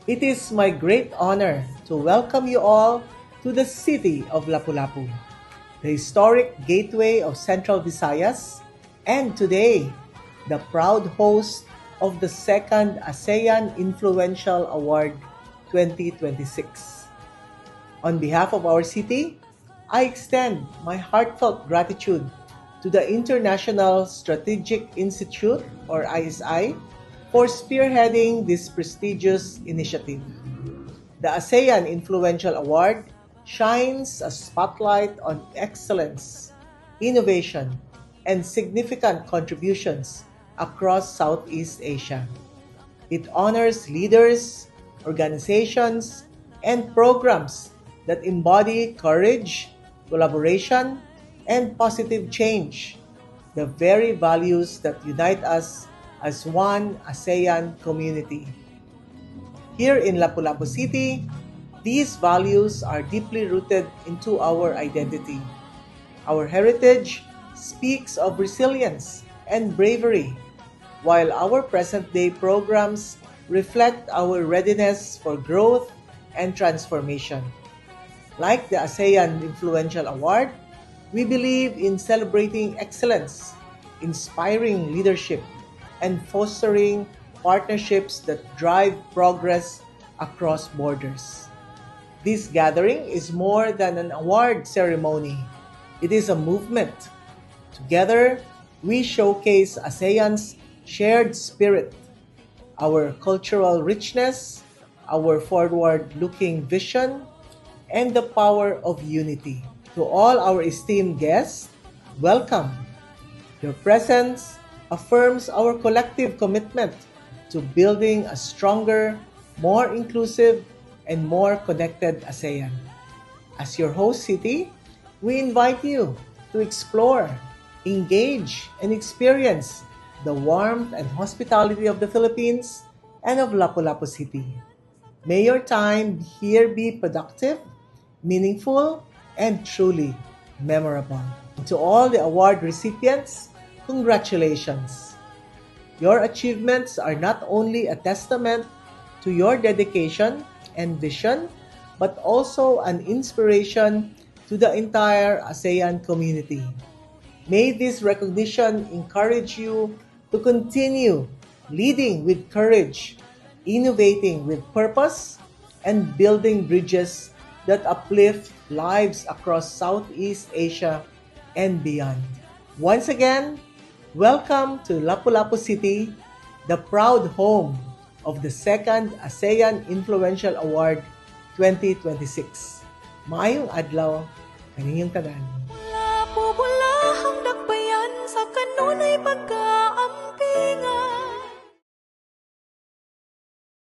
It is my great honor to welcome you all to the city of Lapu-Lapu, the historic gateway of Central Visayas, and today, the proud host of the second ASEAN Influential Award 2026. On behalf of our city, I extend my heartfelt gratitude to the International Strategic Institute, or ISI, for spearheading this prestigious initiative. The ASEAN Influential Award shines a spotlight on excellence, innovation, and significant contributions across Southeast Asia. It honors leaders, organizations, and programs that embody courage, collaboration, and positive change, the very values that unite us as one ASEAN community. Here in Lapu-Lapu City, these values are deeply rooted into our identity. Our heritage speaks of resilience and bravery, while our present-day programs reflect our readiness for growth and transformation. Like the ASEAN Influential Award, we believe in celebrating excellence, inspiring leadership, and fostering partnerships that drive progress across borders. This gathering is more than an award ceremony. It is a movement. Together, we showcase ASEAN's shared spirit, our cultural richness, our forward-looking vision, and the power of unity. To all our esteemed guests, welcome. Your presence affirms our collective commitment to building a stronger, more inclusive, and more connected ASEAN. As your host city, we invite you to explore, engage, and experience the warmth and hospitality of the Philippines and of Lapu-Lapu City. May your time here be productive, meaningful, and truly memorable. To all the award recipients, congratulations. Your achievements are not only a testament to your dedication and vision, but also an inspiration to the entire ASEAN community. May this recognition encourage you to continue leading with courage, innovating with purpose, and building bridges that uplift lives across Southeast Asia and beyond. Once again, welcome to Lapu-Lapu City, the proud home of the second ASEAN Influential Award 2026. Maayong adlaw kaninyong tanan. Wala po bulahang dakbayan sa kanunay